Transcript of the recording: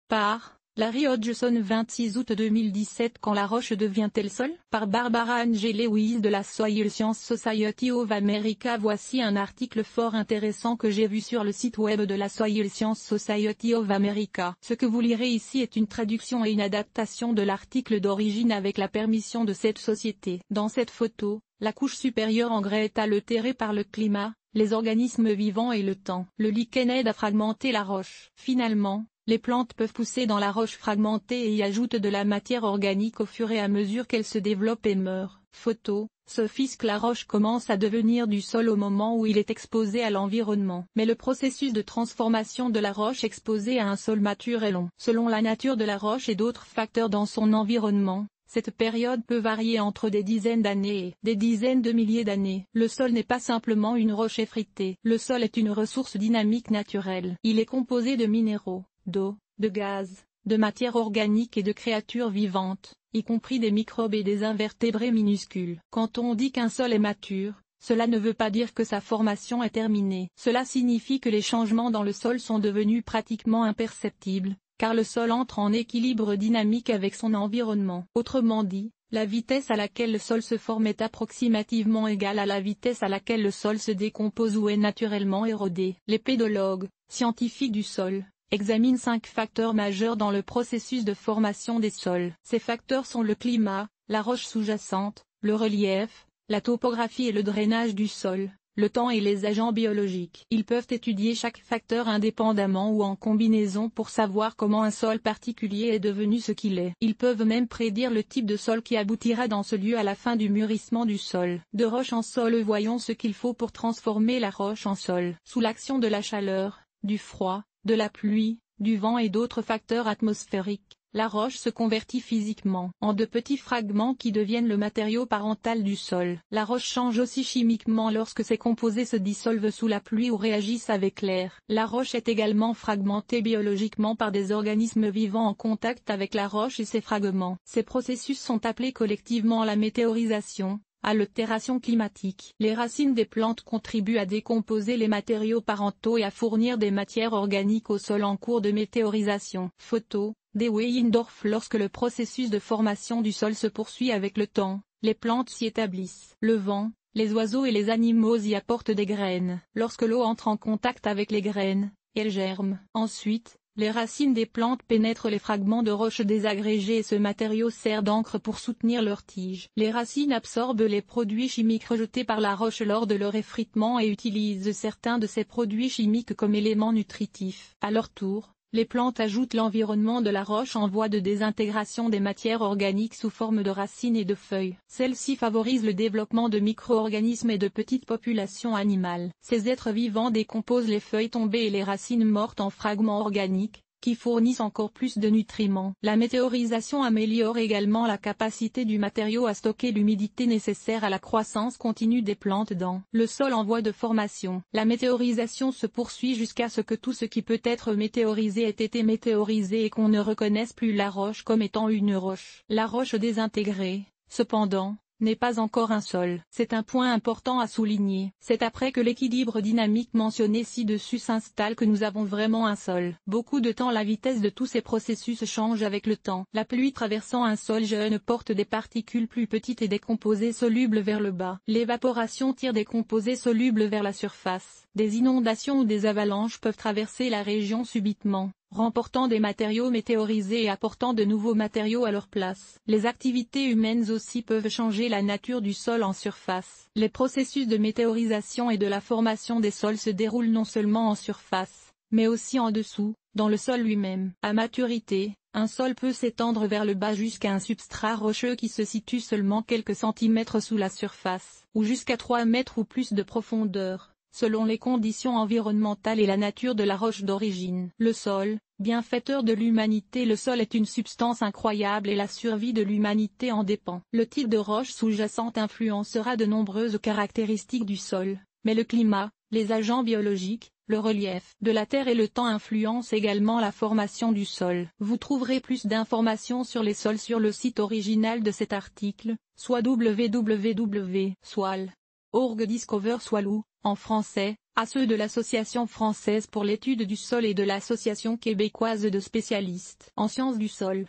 Par Larry Hodgson 26 août 2017. Quand la roche devient-elle sol? Par Barbara Ange Lewis de la Soil Science Society of America. Voici un article fort intéressant que j'ai vu sur le site web de la Soil Science Society of America. Ce que vous lirez ici est une traduction et une adaptation de l'article d'origine avec la permission de cette société. Dans cette photo, la couche supérieure en grès est altérée par le climat, les organismes vivants et le temps. Le lichen aide à fragmenter la roche. Finalement, les plantes peuvent pousser dans la roche fragmentée et y ajoutent de la matière organique au fur et à mesure qu'elle se développe et meurt. Photo, Sophisque. La roche commence à devenir du sol au moment où il est exposé à l'environnement. Mais le processus de transformation de la roche exposée à un sol mature est long. Selon la nature de la roche et d'autres facteurs dans son environnement, cette période peut varier entre des dizaines d'années et des dizaines de milliers d'années. Le sol n'est pas simplement une roche effritée. Le sol est une ressource dynamique naturelle. Il est composé de minéraux, d'eau, de gaz, de matière organique et de créatures vivantes, y compris des microbes et des invertébrés minuscules. Quand on dit qu'un sol est mature, cela ne veut pas dire que sa formation est terminée. Cela signifie que les changements dans le sol sont devenus pratiquement imperceptibles, car le sol entre en équilibre dynamique avec son environnement. Autrement dit, la vitesse à laquelle le sol se forme est approximativement égale à la vitesse à laquelle le sol se décompose ou est naturellement érodé. Les pédologues, scientifiques du sol, examinent 5 facteurs majeurs dans le processus de formation des sols. Ces facteurs sont le climat, la roche sous-jacente, le relief, la topographie et le drainage du sol, le temps et les agents biologiques. Ils peuvent étudier chaque facteur indépendamment ou en combinaison pour savoir comment un sol particulier est devenu ce qu'il est. Ils peuvent même prédire le type de sol qui aboutira dans ce lieu à la fin du mûrissement du sol. De roche en sol, voyons ce qu'il faut pour transformer la roche en sol. Sous l'action de la chaleur, du froid, de la pluie, du vent et d'autres facteurs atmosphériques, la roche se convertit physiquement en de petits fragments qui deviennent le matériau parental du sol. La roche change aussi chimiquement lorsque ses composés se dissolvent sous la pluie ou réagissent avec l'air. La roche est également fragmentée biologiquement par des organismes vivants en contact avec la roche et ses fragments. Ces processus sont appelés collectivement la météorisation, altération climatique. Les racines des plantes contribuent à décomposer les matériaux parentaux et à fournir des matières organiques au sol en cours de météorisation. Photo, de Weyendorf. Lorsque le processus de formation du sol se poursuit avec le temps, les plantes s'y établissent. Le vent, les oiseaux et les animaux y apportent des graines. Lorsque l'eau entre en contact avec les graines, elles germent. Ensuite, les racines des plantes pénètrent les fragments de roche désagrégés et ce matériau sert d'encre pour soutenir leurs tiges. Les racines absorbent les produits chimiques rejetés par la roche lors de leur effritement et utilisent certains de ces produits chimiques comme éléments nutritifs. À leur tour, les plantes ajoutent l'environnement de la roche en voie de désintégration des matières organiques sous forme de racines et de feuilles. Celles-ci favorisent le développement de micro-organismes et de petites populations animales. Ces êtres vivants décomposent les feuilles tombées et les racines mortes en fragments organiques, qui fournissent encore plus de nutriments. La météorisation améliore également la capacité du matériau à stocker l'humidité nécessaire à la croissance continue des plantes dans le sol en voie de formation. La météorisation se poursuit jusqu'à ce que tout ce qui peut être météorisé ait été météorisé et qu'on ne reconnaisse plus la roche comme étant une roche. La roche désintégrée, cependant, n'est pas encore un sol. C'est un point important à souligner. C'est après que l'équilibre dynamique mentionné ci-dessus s'installe que nous avons vraiment un sol. Beaucoup de temps la vitesse de tous ces processus change avec le temps. La pluie traversant un sol jeune porte des particules plus petites et des composés solubles vers le bas. L'évaporation tire des composés solubles vers la surface. Des inondations ou des avalanches peuvent traverser la région subitement, remportant des matériaux météorisés et apportant de nouveaux matériaux à leur place. Les activités humaines aussi peuvent changer la nature du sol en surface. Les processus de météorisation et de la formation des sols se déroulent non seulement en surface, mais aussi en dessous, dans le sol lui-même. À maturité, un sol peut s'étendre vers le bas jusqu'à un substrat rocheux qui se situe seulement quelques centimètres sous la surface, ou jusqu'à 3 mètres ou plus de profondeur, selon les conditions environnementales et la nature de la roche d'origine. Le sol, bienfaiteur de l'humanité. Le sol est une substance incroyable et la survie de l'humanité en dépend. Le type de roche sous-jacente influencera de nombreuses caractéristiques du sol, mais le climat, les agents biologiques, le relief de la terre et le temps influencent également la formation du sol. Vous trouverez plus d'informations sur les sols sur le site original de cet article, soit www.soil.org. Discover Soilou, en français, à ceux de l'Association française pour l'étude du sol et de l'Association québécoise de spécialistes en sciences du sol.